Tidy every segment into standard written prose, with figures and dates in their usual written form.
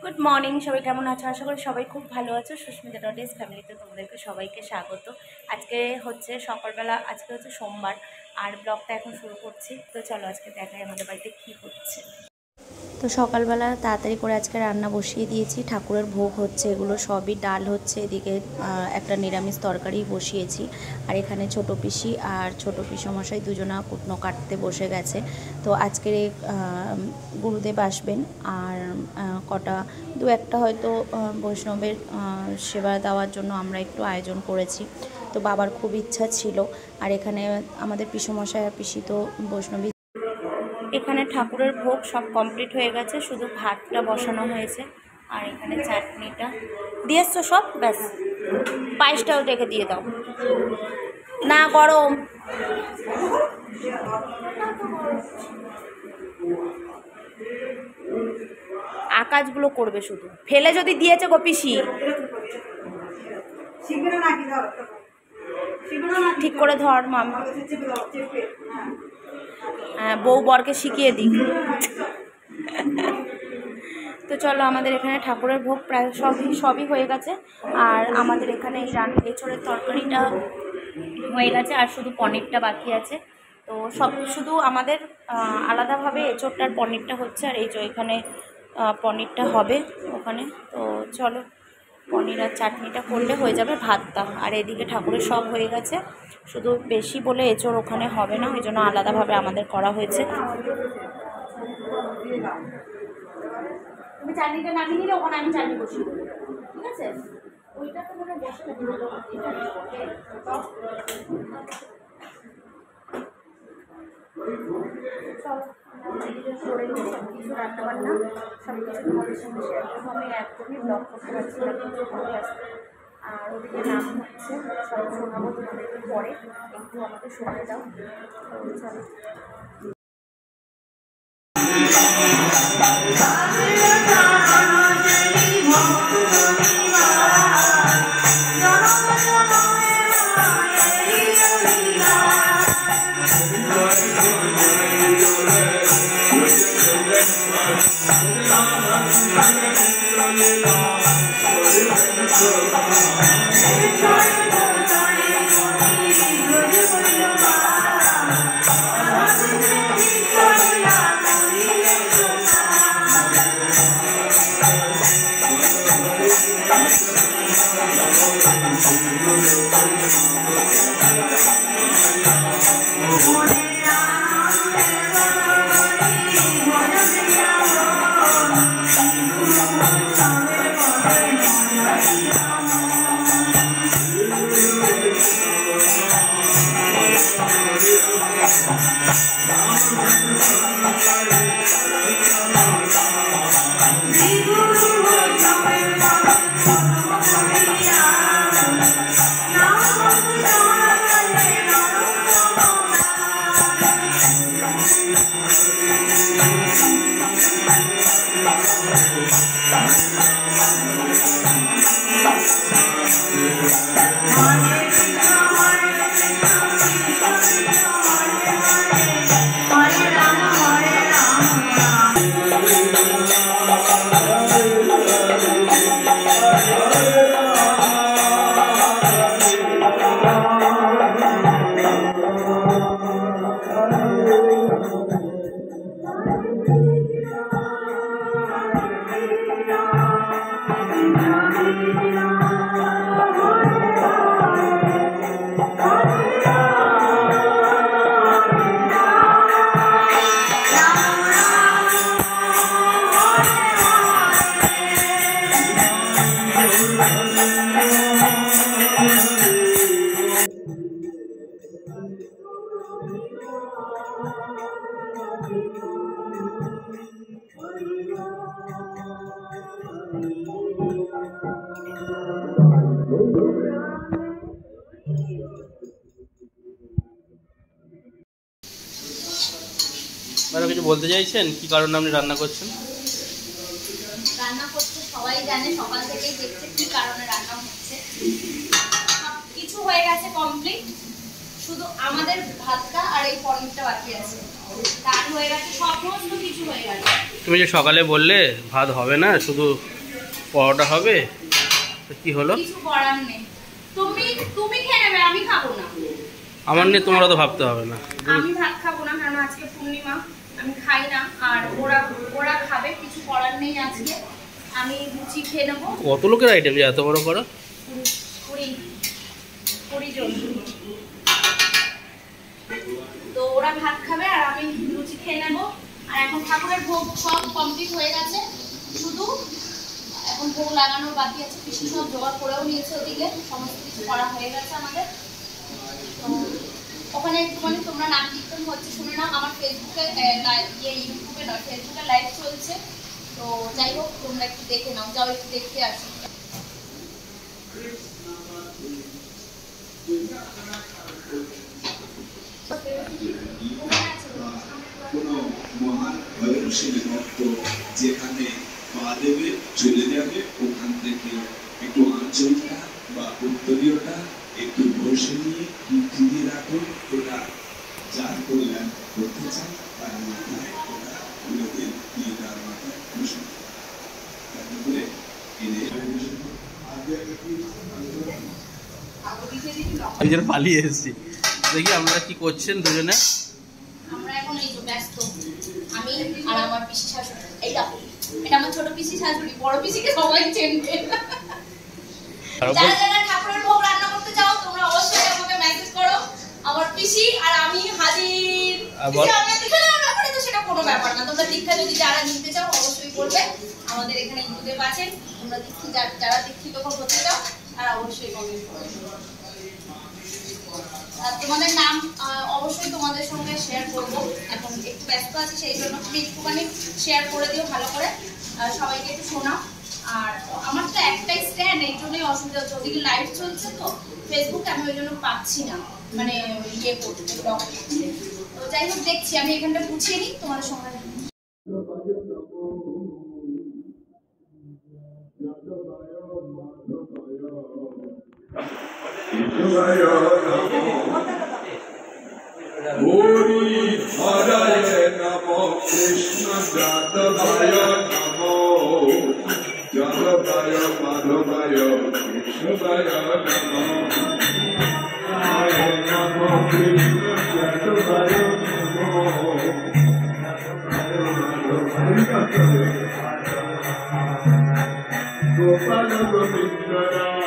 Good morning, সবাই কেমন আছো? আশা করি সবাই খুব ভালো আছো। সুস্মিতা ডটেস ফ্যামিলিতে তোমাদেরকে সবাইকে স্বাগত। আজকে হচ্ছে সকালবেলা, আজকে হচ্ছে সোমবার, আর ব্লগটা এখন শুরু করছি। তো চলো আজকে দেখাই আমাদের বাড়িতে কী হচ্ছে। তো সকালবেলা তাড়াতাড়ি করে আজকে রান্না বসিয়ে দিয়েছি। ঠাকুরের ভোগ হচ্ছে, এগুলো সবই ডাল হচ্ছে, এদিকে একটা নিরামিষ তরকারি বসিয়েছি। আর এখানে ছোটো পিসি আর ছোটো পিসমশাই দুজনা কুটনো কাটতে বসে গেছে। তো আজকের গুরুদেব আসবেন, আর কটা দু একটা হয়তো বৈষ্ণবের সেবা দেওয়ার জন্য আমরা একটু আয়োজন করেছি। তো বাবার খুব ইচ্ছা ছিল। আর এখানে আমাদের পিসমশাই আর পিসি তো বৈষ্ণবী। এখানে ঠাকুরের ভোগ সব কমপ্লিট হয়ে গেছে, শুধু ভাতটা বসানো হয়েছে। আর এখানে চাটনিটা দিয়ে এসছো সব, ব্যাস। পায়েসটাও রেখে দিয়ে দাও না, গরম। আকাশগুলো করবে শুধু, ফেলে যদি দিয়েছে গোপিসি ঠিক করে ধর মামা। হ্যাঁ, বউ বরকে শিখিয়ে দিক। তো চলো, আমাদের এখানে ঠাকুরের ভোগ প্রায় সবই হয়ে গেছে। আর আমাদের এখানে এই এঁচোড়ের তরকারিটা হয়ে গেছে, আর শুধু পনিরটা বাকি আছে। তো সব শুধু আমাদের আলাদাভাবে এঁচোড়টার পনিরটা হচ্ছে, আর এই যে এখানে পনিরটা হবে ওখানে। তো চলো, পনির আর চাটনিটা করলে হয়ে যাবে ভাতটা। আর এদিকে ঠাকুরের সব হয়ে গেছে, শুধু বেশি বলে এঁচোড় ওখানে হবে না, ওই জন্য আলাদাভাবে আমাদের করা হয়েছে। তুমি চাটনিটা নামিয়ে নিলে ওখানে আমি চাটনি বসিয়ে দেবো, ঠিক আছে? ওইটা তো মনে বসে করে নিয়ে সব কিছু রান্নাবান্না সব কিছু তোমাদের সঙ্গে শেয়ার করবো। আমি একদমই ব্লগ করতে পারছি না, কিছু করে আসতে। আর ওদিকে নাম হচ্ছে, সব শোনাবো তোমাদেরকে পরে, একটু আমাকে শোনাতে দাও। তো চলো। ম্যাডাম কিছু বলতে চাইছেন কি কারণে আপনি রান্না করছেন? রান্না করতে সবাই জানে, সকাল থেকেই দেখছে কি কারণে রান্না হচ্ছে। সব কিছু হয়ে গেছে কমপ্লিট, শুধু আমাদের ভাতটা আর এই পনিরটা বাকি আছে। ডাল হয়ে গেছে, সমস্ত কিছু হয়ে গেছে। তুমি যে সকালে বললে ভাত হবে না, শুধু পরোটা হবে, তো কি হলো? কিছু করার নেই, তুমি তুমি খেয়ে নেবে, আমি খাবো না। আমার নিয়ে তোমার তো ভাবতে হবে না। আমি ভাত খাবো না, কারণ আজকে পূর্ণিমা, আমি খাই না। আর ওরা ওরা খাবে, কিছু করার নেই আজকে। আমি লুচি খেয়ে নেবো। কত লোকের আইটেম যে এত বড় করো? 20 জন। তো ওরা ভাত খাবে আর আমি লুচি খেয়ে নেবো। আর এখন ঠাকুরের ভোগ সব কমপ্লিট হয়ে গেছে, শুধু এখন ভোগ লাগানোর বাকি আছে। পিসি সব জোগাড় করেও নিয়েছে, ওদিকে সমস্ত কিছু করা হয়ে গেছে আমাদের। তো ওখানে একটুখানি তোমরা নাম কীর্তন হচ্ছে শুনে নাও। আমার ফেসবুকে ইউটিউবে নয়, ফেসবুকে লাইভ চলছে। তো যাই হোক, তোমরা একটু দেখে নাও, যাও একটু দেখতে আসো। কোনো মহান ভয়ঙ্কর ভক্ত যেখানে পা দেবে চলে যাবে, ওখান থেকে একটু আঞ্চলটা বা উত্তরীয়টা একটু বসে নিয়ে পিঠে দিয়ে রাখুন। ওটা যার কল্যাণ করতে চান তার মাথায় ওটা তুলে দিন, দিয়ে তার মাথায় বসে তারপরে আমি যেন পালিয়ে এসেছি। দেখি আপনারা কি করছেন দুজনে? আমরা এখন এই যে ব্যস্ত, আমি আর আমার পিসি শাশুড়ি। এই দেখো, এটা আমার ছোট পিসি শাশুড়ি, বড় পিসিকে সবাই চেনবে। যারা যারা ঠাকুরের ভোগ রান্না করতে চাও তোমরা অবশ্যই আমাকে মেসেজ করো। আমার পিসি আর আমি হাজির। পিসি আমি দীক্ষা নেওয়ার ব্যাপারে তো সেটা কোনো ব্যাপার না। তোমরা দীক্ষা যদি যারা নিতে চাও অবশ্যই করবে। আমাদের এখানে গুরুদেব আছেন, তোমরা যারা দীক্ষিত হতে চাও তারা অবশ্যই কমেন্ট করবে। তোমাদের নাম অবশ্যই তোমাদের সঙ্গে শেয়ার করব। এখন একটু ব্যস্ত আছি, সেই জন্য তুমি একটুখানি শেয়ার করে দিও ভালো করে, সবাইকে একটু শোনাও। আর আমার তো একটাই স্ট্যান্ড, এই জন্যই অসুবিধা হচ্ছে। ওদিকে লাইভ চলছে তো ফেসবুকে, আমি ওই জন্য পাচ্ছি না মানে ইয়ে করতে, ব্লগ করতে। তো যাই হোক, দেখছি আমি এখানটা গুছিয়ে নিই তোমাদের সঙ্গে। হরি হরায় নমো কৃষ্ণ যাদবায় নমো যাদবায় মাধবায় কৃষ্ণবায় নমো নমো কৃষ্ণ যাদবায় নমো গোপাল গোবিন্দ রাম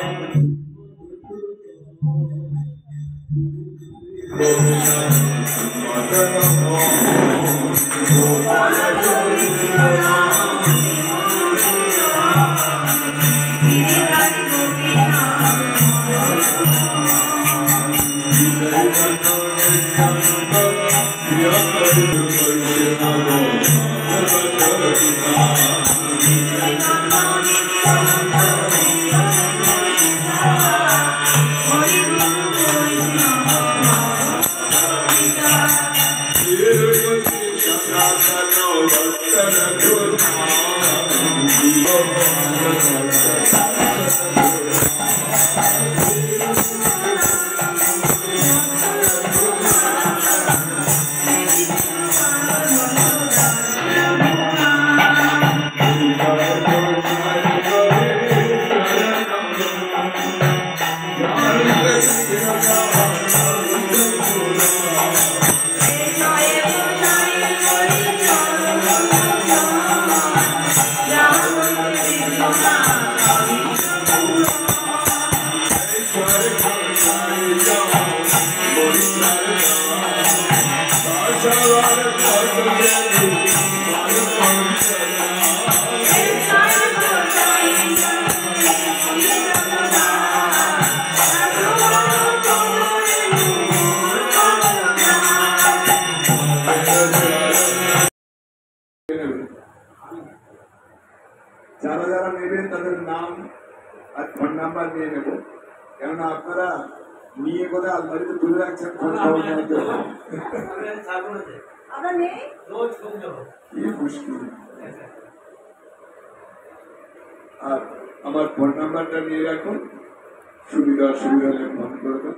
যারা যারা নেবেন তাদের নাম আর ফোন নাম্বার নিয়ে নেব, কেননা আপনারা নিয়ে করে আলমারিতে তুলে রাখছেন, ফোন খবর কি মুশকিল। আর আমার ফোন নাম্বারটা নিয়ে রাখুন, সুবিধা অসুবিধা হলে ফোন করবেন।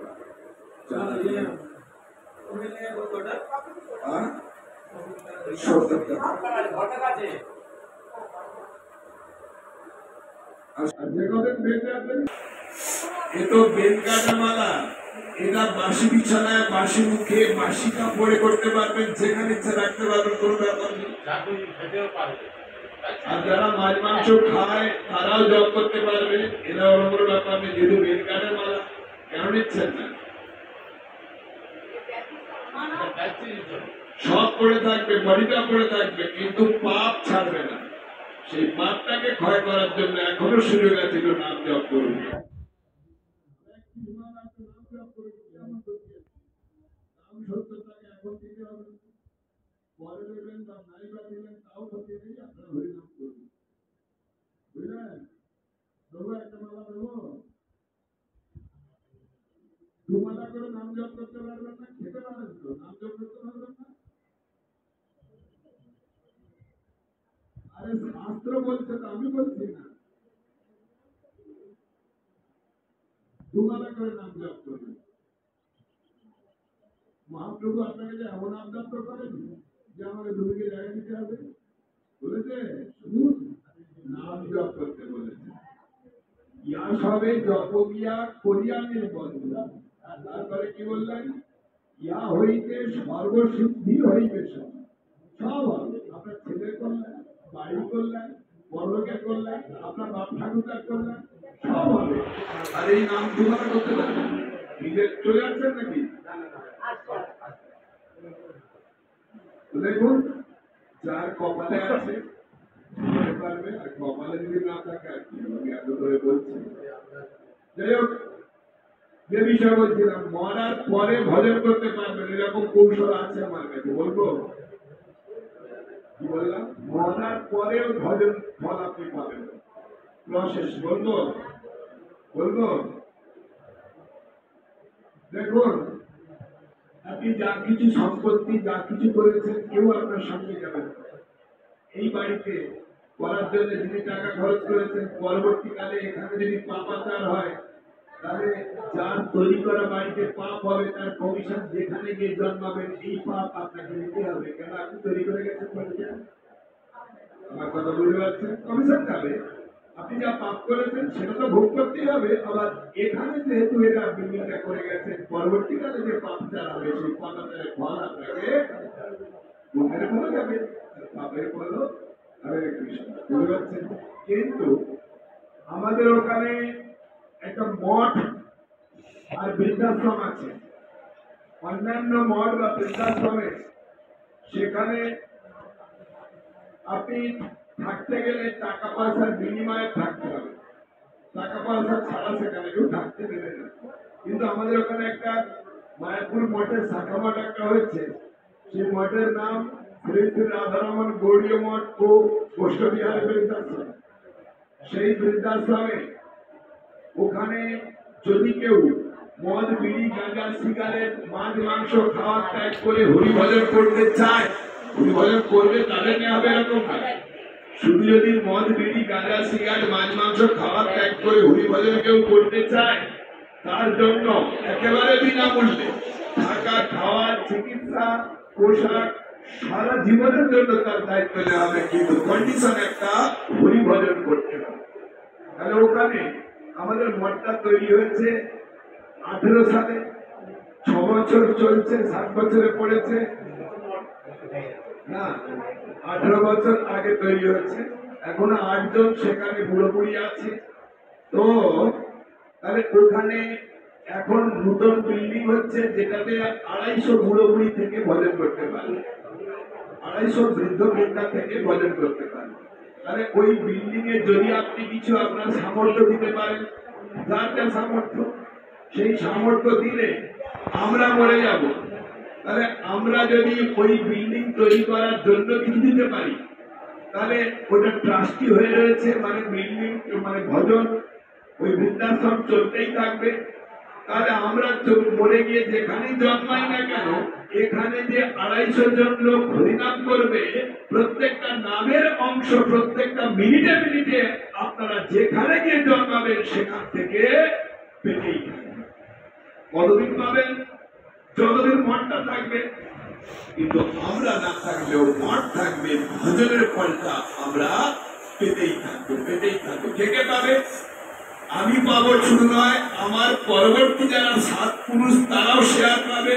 এ তো বেল কাটা মালা, এটা বাসি বিছানায় বাসি মুখে বাসি কাপড়ে করতে পারবেন, যেখানে ইচ্ছা রাখতে পারবেন, কোনো ব্যাপার নেই। আর যারা মাছ মাংস খায় তারাও জব করতে পারবে, এরা কোনো ব্যাপার নেই। যেহেতু বেল কাটার মালা কেন নিচ্ছেন না? সব পড়ে থাকবে, বডিটা পড়ে থাকবে, কিন্তু পাপ ছাড়বে না। সেই পাপটাকে ক্ষয় করার জন্য এখনো সুযোগ আছে, নাম জপ করুন। দুমালা করে নাম জপ করতে পারবেন না, খেতে পারেন তো, নাম জপ করতে পারবেন না। আরে শাস্ত্র বলছে তো, আমি বলছি না। দুমালা করে নাম জপ করবেন। মহাপ্রভু আপনাকে যে এমন আবদার তো করেন যে আমাকে দুদিকে জায়গা দিতে হবে, বলেছে শুধু নাম জপ করতে বলেছে। ইয়া সবে জপ গিয়া করিয়া নির্বন্ধ। তারপরে কি বললেন? ইয়া হইতে সর্বসিদ্ধি হইবে, সব হবে। আপনার ছেলে করলেন, বাড়ি করলেন, পরলোকে করলেন, আপনার বাপ ঠাকুরদার করলেন, সব হবে। আর এই নাম দুবার করতে পারবেন। নিজে চলে আসছেন নাকি? দেখুন, যার কপালে আছে পারবে, আর কপালে যদি না থাকে আর কি, আমি এত ধরে বলছি। যাই হোক, যে বিষয় বলছিলাম, মরার পরে ভজন করতে পারবেন, এরকম কৌশল আছে আমার কাছে, বলবো? কি বললাম? মরার পরেও ভজন ফল আপনি পাবেন, প্রসেস বলবো? বলবো? দেখুন, আপনি যা কিছু সম্পত্তি, যা কিছু করেছেন, কেউ আপনার সঙ্গে যাবেন। এই বাড়িতে করার জন্য যিনি টাকা খরচ করেছেন, পরবর্তীকালে এখানে যদি পাপাচার হয়, তাহলে যার তৈরি করা বাড়িতে পাপ হবে, তার কমিশন যেখানে গিয়ে জন্মাবেন, এই পাপ আপনাকে নিতে হবে। কেন? আপনি তৈরি করে গেছেন বাড়িতে। আমার কথা বুঝতে পারছেন? কমিশন যাবে। আপনি যা পাপ করেছেন সেটা তো ভোগ করতেই হবে। আবার এখানে যেহেতু এটা বিল্ডিংটা করে গেছেন, পরবর্তীকালে যে পাপাচার হবে, সেই পাপাচারের ফল আপনাকে পুণ্যের ফলে যাবে, পাপের ফলও হরে কৃষ্ণ। বুঝতে পারছেন? কিন্তু আমাদের ওখানে একটা মঠ আর বৃদ্ধাশ্রম আছে। অন্যান্য মঠ বা বৃদ্ধাশ্রমে সেখানে আপনি থাকতে গেলে টাকা পয়সার বিনিময়ে থাকতে হবে, টাকা পয়সা ছাড়া সেখানে কেউ থাকতে দেবে না। কিন্তু আমাদের ওখানে একটা মায়াপুর মঠের শাখা মঠ একটা হয়েছে, সেই মঠের নাম শ্রী শ্রী রাধারমন গৌড়ীয় মঠ ও বৈষ্ণবিহার বৃদ্ধাশ্রম। সেই বৃদ্ধাশ্রমে ওখানে যদি কেউ মদ, বিড়ি, গাঁজা, সিগারেট, মাছ, মাংস খাওয়া ত্যাগ করে হরিভজন করতে চায়, হরিভজন করবে, তাদের নেওয়া হবে এরকম না। শুধু যদি মদ, বিড়ি, গাঁজা, সিগারেট, মাছ, মাংস খাওয়া ত্যাগ করে হরিভজন কেউ করতে চায়, তার জন্য একেবারে বিনামূল্যে থাকা, খাওয়া, চিকিৎসা, পোশাক সারা জীবনের জন্য তার দায়িত্ব নেওয়া হবে, কিন্তু কন্ডিশন একটা, হরিভজন করতে হবে। তাহলে ওখানে আমাদের মঠটা তৈরি হয়েছে 18 সালে, 6 বছর চলছে, 7 বছরে পড়েছে না, 18 বছর আগে তৈরি হয়েছে। এখনো 8 জন সেখানে বুড়ো বুড়ি আছে। তো তাহলে ওখানে এখন নতুন বিল্ডিং হচ্ছে, যেটাতে 250 বুড়ো বুড়ি থেকে ভজন করতে পারে, 250 বৃদ্ধ বৃদ্ধা থেকে ভজন করতে পারে। তাহলে ওই বিল্ডিং এ যদি আপনি কিছু আপনার সামর্থ্য দিতে পারেন, যার যা সামর্থ্য, সেই সামর্থ্য দিলে আমরা মরে যাব। তাহলে আমরা যদি ওই বিল্ডিং তৈরি করার জন্য কিছু দিতে পারি, তাহলে ওটা ট্রাস্টি হয়ে রয়েছে, মানে বিল্ডিং মানে ভজন ওই বৃদ্ধাশ্রম চলতেই থাকবে। তাহলে আমরা মরে গিয়ে যেখানেই জন্মাই না কেন, এখানে যে 250 জন লোক হরিনাম করবে, প্রত্যেকটা নামের অংশ প্রত্যেকটা মিনিটে মিনিটে আপনারা যেখানে গিয়ে জন্মাবেন সেখান থেকে পেতেই থাকবে। কতদিন পাবেন? যতদিন মনটা থাকবে। কিন্তু আমরা না থাকলেও মঠ থাকবে, ভজনের ফলটা আমরা পেতেই থাকবো। কে কে পাবে? আমি পাবো শুধু নয়, আমার পরবর্তী যারা 7 পুরুষ তারাও শেয়ার পাবে,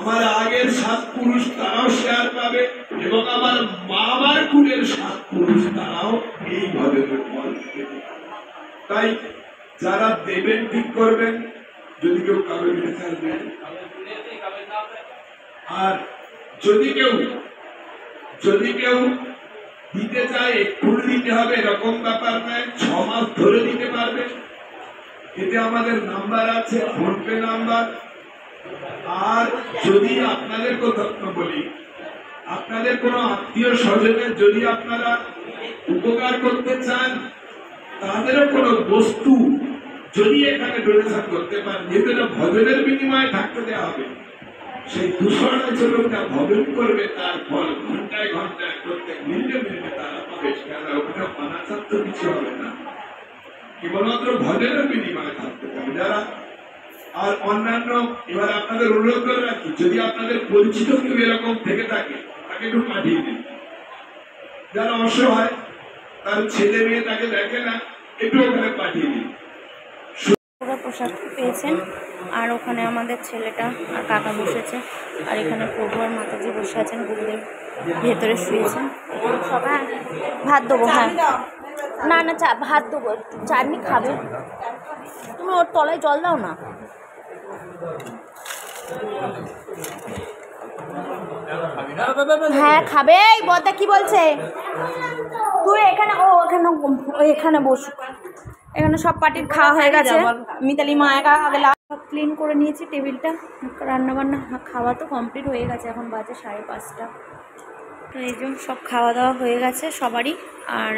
আমার আগের 7 পুরুষ তারাও শেয়ার পাবে, এবং আমার মামার কুলের 7 পুরুষ তারাও এই ভজনের ফল পেতে। তাই যারা দেবেন ঠিক করবেন, যদি কেউ কাবে মিলে থাকবে, আর যদি কেউ দিতে চায় এক্ষুনি দিতে হবে এরকম ব্যাপার নয়, 6 মাস ধরে দিতে পারবে। এতে আমাদের নাম্বার আছে, ফোনপে নাম্বার। আর যদি আপনাদের কথা বলি, আপনাদের কোনো আত্মীয় স্বজনের যদি আপনারা উপকার করতে চান, তাদেরও কোনো বস্তু যদি এখানে ডোনেশন করতে পারেন, যেহেতু এটা ভজনের বিনিময়ে থাকতে দেওয়া হবে, সেই 200 লোকটা ভজন করবে, তার ফল ঘন্টায় প্রত্যেক মিনিটে তারা পাবে। ওখানে অনাচার তো কিছু হবে না, কেবলমাত্র ভজনের বিনিময়ে থাকতে পারে যারা। আর অন্যান্য, এবার আপনাদের অনুরোধ করে রাখি, যদি আপনাদের পরিচিত কেউ এরকম থেকে থাকে, তাকে একটু পাঠিয়ে দিন। যারা অসহায়, তার ছেলে মেয়ে তাকে দেখে না, একটু ওখানে পাঠিয়ে দিন। পুরো পোশাক পেয়েছেন। আর ওখানে আমাদের ছেলেটা আর কাকা বসেছে, আর এখানে প্রভু আর মাতাজি বসে আছেন, গুরুদেব ভেতরে শুয়েছেন। সবাই ভাত দেবো, হ্যাঁ না ভাত দেবো, চাটনি খাবে, তুমি ওর তলায় জল দাও না। হ্যাঁ খাবে। এই বড়দা কি বলছে? তুই এখানে, এখানে বসু। এখানে সব পার্টির খাওয়া হয়ে গেছে। মিতালি মা একা গেলা ক্লিন করে নিয়েছি টেবিলটা, রান্নাবান্না খাওয়া তো কমপ্লিট হয়ে গেছে, এখন বাজে 5:30। তো এই জন্য সব খাওয়া দাওয়া হয়ে গেছে সবারই। আর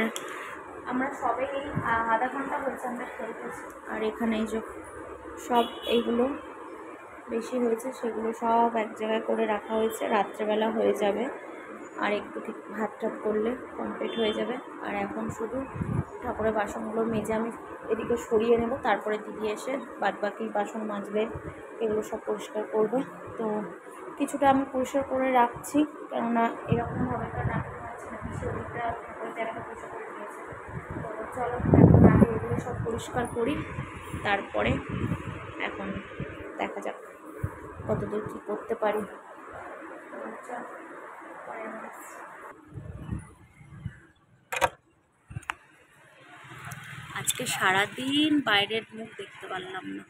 আমরা সবাই এই আধা ঘন্টা হয়েছে আমরা খেলতেছি। আর এখানে এই যে সব এইগুলো বেশি হয়েছে, সেগুলো সব এক জায়গায় করে রাখা হয়েছে, রাত্রেবেলা হয়ে যাবে। আর একটু ঠিক ভাত টাত করলে কমপ্লিট হয়ে যাবে। আর এখন শুধু ঠাকুরের বাসনগুলো মেজে আমি এদিকে সরিয়ে নেব, তারপরে দিদি এসে বাদবাকি বাসন মাজবে, এগুলো সব পরিষ্কার করবে। তো কিছুটা আমি পরিষ্কার করে রাখছি, কেননা এরকমভাবে তো রাখতে পারছি না, শরীরটা ঠাকুরের জায়গাটা পরিষ্কার করে দিয়েছে। তো চলো এখন আগে এগুলো সব পরিষ্কার করি, তারপরে এখন দেখা যাক কতদূর কী করতে পারি। আজকে সারাদিন বাইরের মুখ দেখতে পারলাম না।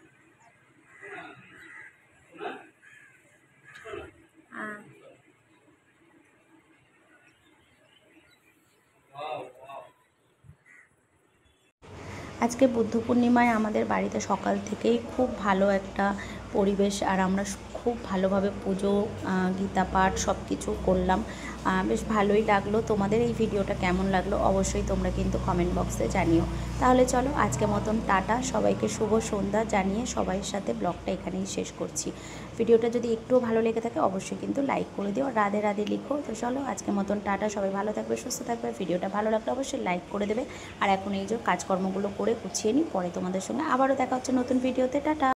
আজকে বুদ্ধ পূর্ণিমায় আমাদের বাড়িতে সকাল থেকেই খুব ভালো একটা পরিবেশ, আর আমরা খুব ভালোভাবে পুজো, গীতা পাঠ সব কিছু করলাম। বেশ ভালোই লাগলো। তোমাদের এই ভিডিওটা কেমন লাগলো অবশ্যই তোমরা কিন্তু কমেন্ট বক্সে জানিও। তাহলে চলো আজকের মতন টাটা, সবাইকে শুভ সন্ধ্যা জানিয়ে সবাই সাথে ব্লগটা এখানেই শেষ করছি। ভিডিওটা যদি একটুও ভালো লেগে থাকে অবশ্যই কিন্তু লাইক করে দিও, রাধে রাধে লিখো। তো চলো আজকের মতন টাটা, সবাই ভালো থাকবে, সুস্থ থাকবে। ভিডিওটা ভালো লাগলে অবশ্যই লাইক করে দেবে। আর এখন এই যে কাজকর্মগুলো করে গুছিয়ে নিই, পরে তোমাদের সঙ্গে আবারও দেখা হচ্ছে নতুন ভিডিওতে। টাটা।